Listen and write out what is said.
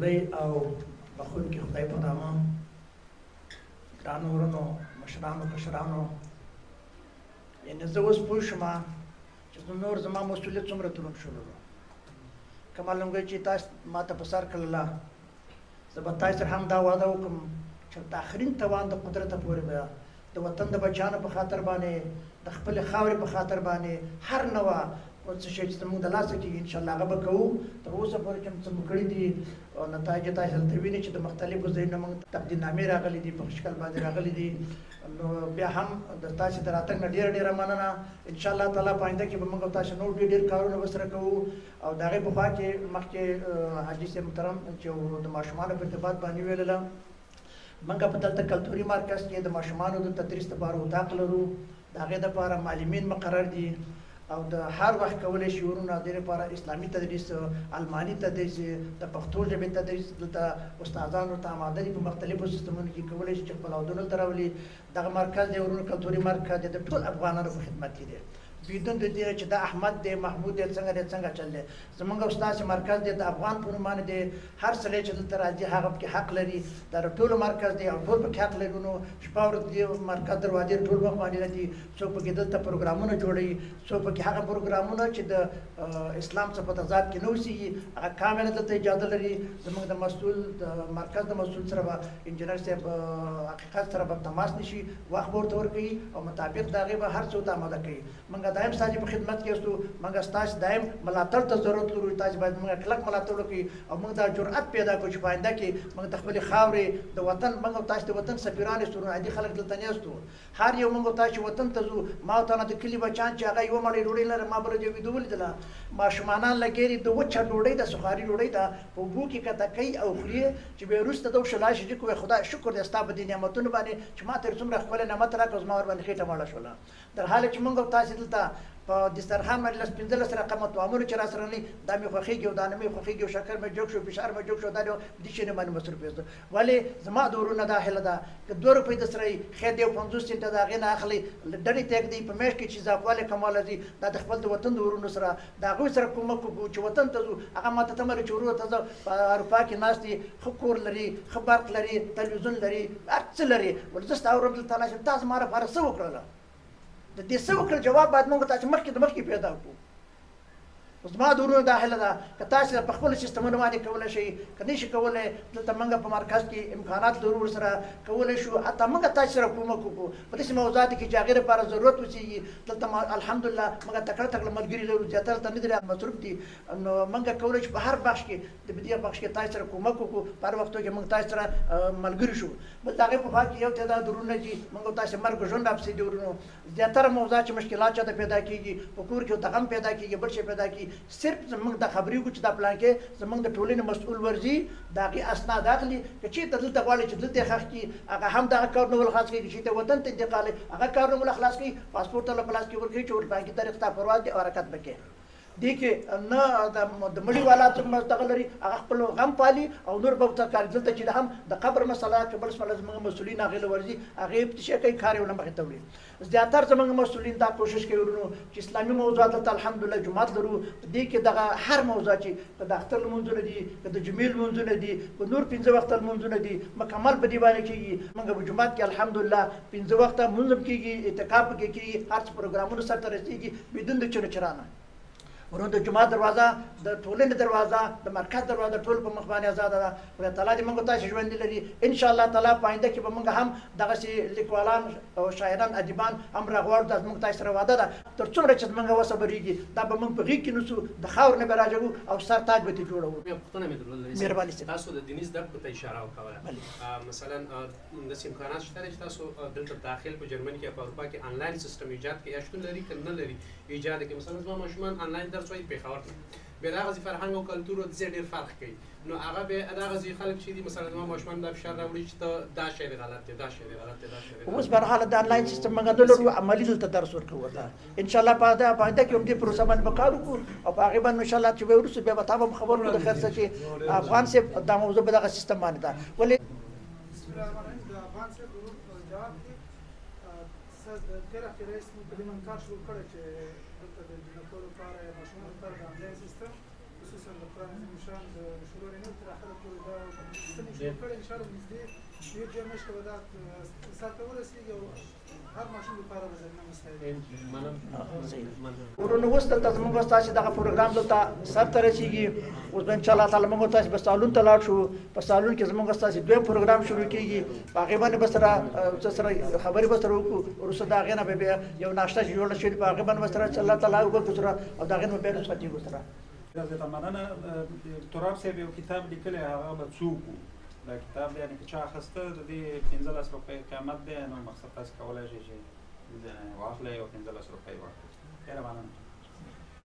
لوی او بخونکي خدای په نامه ګرانو ورونو مشرانو کشرانو یعنې زه اوس پوه شوم چې نور زما مسؤلیت څومره دروند شوی که معلوم کړئ چې تاسو ما ته په سر کړله زه به تاسو سره هم دا وعده وکړم چې د آخرین توان د قدرته پورې به د وطن د بچیانو په خاطر باندې د خپلې خاورې په خاطر باندې هر نوع څه شی چې زموږ د لاسه کېږي انشاءالله هغه به کوو تر اوسه پورې چې څه مو کړي دي نتایج تاسو دلته وینئ چې د مختلفو ځایونو موږ تقدیرنامې راغلي دي په شکل باندې راغلي دي نو بیا هم د تاسو د راتګ نه ډېره مننه انشاءالله تعالی په آینده کې به موږ تاسو نور ډېر کارونه ورسره کوو او د هغې پخوا کې مخکې حاجي صاحب محترم چې د ماشومانو په ارتباط باندې ویلله موږ په دلته کلتوري مرکز کې د ماشومانو د تدریس لپاره اتاق لرو د هغې دپاره معلمین مقرر دي او د هر وخت کولی شي ورونه د دې لپاره اسلامي تدریس الماني تدریس د پښتو ژبې تدریس دلته استادانو ته آماده دي په مختلفو سیستمونو کې کولی شي چې خپل اودونه دلته راولي دغه مرکز دی ورونو کلتوري مرکز دی د ټول افغانانو په خدمت کې دی بدون د دې چې دا احمد دی محمود دی څنګه چل دی زموږ او ستاسې مرکز دی د افغان په نوم باندې دی هر سړی چې دلته راځي هغه پکې حق لري دا د ټولو مرکز دی او ټول پکې حق لري نو شپه ورځ د مرکز دروازې ټول وخت باندې نه دي څوک پکې دلته پروګرامونه جوړوي څوک پکې هغه پروګرامونه چې د اسلام څخه په تضاد کې نه اوسېږي هغه کامله دلته اجازه لري زموږ د مسؤل د مرکز د مسؤل سره به انجینر صاحب حقیقت سره به تماس نشي وخت به ورته ورکوي او مطابق د هغې به هر څه ورته آماده کوي موږ دایم ستاسو په خدمت کې یاستو موږ ستاسو دایم ملاتړ ته ضرورت لرو تاسو باید موږ کلک ملاتړ وکړئ او موږ دا جرأت پیدا کړو چې په آینده کې موږ د خپلې خاورې د وطن موږ تاسو د وطن سفیران یاستو عادي خلک دلته نه یاستو هر یو موږ تاسو وطن ته ځو ما ته نه د کلي بچیان چې هغه یوه مړۍ ډوډۍ لري ما به یو ویډیو ولیدله ماشومانان لګېري د وچه ډوډۍ د سخاري ډوډۍ ده په اوبو کې کته کوي او خوري چې بیا وروسته د وشلا شي چې کوی خدای شکر دی ستا په دې نعمتونو باندې چې ما ته څومره ښکلی نعمت راکړ زما ورباندې خېټه مړه شوله در حاله چې موږ تاسو دلته په دسترخوان باندې لس 15 رقمه طعامونه چې راسره نه دا مې خوښېږي او دا نه مې خوښېږي او شکر مې جوړ شو فشار مې جوړ شو دا دې شي نه باندې مصروف یاست ولې زما د ورونه دا هیله ده که 2 روپۍ درسره یي خیر دی او 50 سنټه د هغې نه اخلي ډډې ته ږدي په میاشت کې چې اضافهوالی کموالی ځي دا د خپل د وطن د ورونو سره د هغوی سره کومک وکړو چې وطن ته ځو هغه ما ته تمه لري چې ورور ته زه په اروپا کې ناست دي ښه کور لري ښه برق لري تلویزیون لري هر څه لري ولې زه ستا ورور دلته راشم تا زما لپاره څه وکړله د دې څه وکړل جواب باید موږ تاسو مخکې پیدا کړو زما د ورونو دا هیله ده که تاسو په خپلو سیستمونو باندې کولی شئ که نه شي کولی دلته موږ په مرکز کې امکانات لرو ورسره کولی شو حتی موږ تاسو سره کومک وکړو په داسې موضوعاتو کې چې هغې لپاره ضرورت اوسېږي دلته الحمدلله موږ تکړه ملګري لرو زیاتره ته نه دي مصروف دي نو موږ کولی شو په هر بخش کې د دې بخش کې تاسو سره کومک وکړو په هر وختو کې موږ تاسو سره ملګري شو بل د هغې په خوا کې یو تعداد ورونه دي موږ تاسو مرګ ژوند راپسې دي ورونو زیاتره موضوعات چې مشکلات چاته پیدا کېږي په کور کې ورته غم پیدا کېږي بل شی پیدا کېږي صرف زموږ د خبرې وکړو چې دا پلان کې زموږ د ټولنې مسؤل ورځي د هغې اسناد اخلي که چېرته دلته غواړي چې دلته یې ښخ کړي هغه هم دغه کارونه ول خلاص کړي چې چېرته وطن ته انتقال هغه کارونه ول خلاص کړي پاسپورټ ته له پلاس کې ورکړي چې وربانکي طریق ته پرواز دي او حرکت به کوي دې کې نه د مړي والا څومره دغه لري هغه خپل غم پالي او نور به ورته کار دلته چې هم د قبر مسله که بل مسله زموږ مسؤلین هغې له ورځي هغې څه کوي کار یې ونه مخې ته وړي زیاتره زموږ مسؤلین دا کوشش کوي ورونو چې اسلامي موضوعات دلته الحمدلله جومات لرو دې کې دغه هر موضوع چې که د اختر لمونځونه دي که د جمعې لمونځونه دي که نور 15 وخته لمونځونه دي مکمل په دې باندې کېږي موږ په جومات کې الحمدلله 15 وخته لمونځ هم کېږي اعتکاف پکې کېږي هر څه پروګرامونه سرته رسېږي بدون د چونو چرانه ورونو د جومات دروازه د ټولنې دروازه د مرکز دروازه ټول په مخ باندې ازاده ده خدای تعالی دې موږ تاسو ژوندي لري انشاءالله تعالی په آینده کې به موږ هم دغسې لیکوالان او شاعران ادیبان هم راغواړو دا زموږ تاسو سره وعده ده تر څومره چې موږ وصبرېږي دا به موږ په غېږ کې نیسو د خاورو نه به راجګو او سر تاج به ترې جوړوو مهرباني صاحب تاسو د دیني زده کړو ته اشاره وکړله مثلا داسې امکانات شته چې تاسو دلته داخل په جرمني کې په اروپا کې آنلاین سیستم ایجاد کړئ یا شتون لري که نه لري ایجاد کړئ مثلا زما ماشومان آنلاین درس وایي پېښور کې بیا د هغسې فرهنګ او کلتور ورته ډېر فرق کوي نو هغه بیا د هغسې خلک چې دي مثلا زما ماشومان دا فشار راوړي چې ته دا شی دی غلط دی دا شی دی غلط دی دا شی دی اوس بهرحاله د آنلاین سیستم موږ نه لرو عملي دلته درس ورکوو ورته انشاءالله په آینده کې هم دې پروسه باندې به کار وکړو او په هغې باندې انشاءالله چې به وروسته بیا به تا به هم خبر کړو د خیر څه چې افغان صاحب دا موضوع په دغه سیستم باندې ده ولې بسم الله الرحمن الرحیم د افغان صاحب جواب کې تېر هفتې رئیس موږ په دې باندې کار شروع کړی چې دلته د جنکو لپاره یا ماشومانو لپاره د آنلاین سیستم خصوصا د قرآن عظیم الشان د شروع نه تر اخره پورې دا جوړ کړی ان شاء الله نږدې یو دوه میاشتې به دا سر ته ورسېږي او هر ماشوم لپاره به زمینه مساعد ورونو اوس دلته زموږ ستاسې دغه پروګرام دلته سر ته رسېږي. اوس به انشاءالله تعالی موږ تاسې به سالون ته لاړ شو. په سالون کې زموږ ستاسې دویم پروګرام شروع کېږي. په هغې باندې به سره خبرې به سره وکړو. وروسته د هغې نه به بیا یو ناشته چې جوړه شوې په هغې باندې به سره الله تعالی وکړو سره او د هغې نه به بیا رخصت کېږو سره. زیاته مننه. تراب صاحب یو کتاب لیکلی هغه به څوک و؟ دا کتاب دی یعنې که چا اخیسته د دې 15 روپۍ قیمت دی نو مقصد تاسې کولی شئ چې واخلئ او 15 روپۍ ورکړئ. ډېره مننه.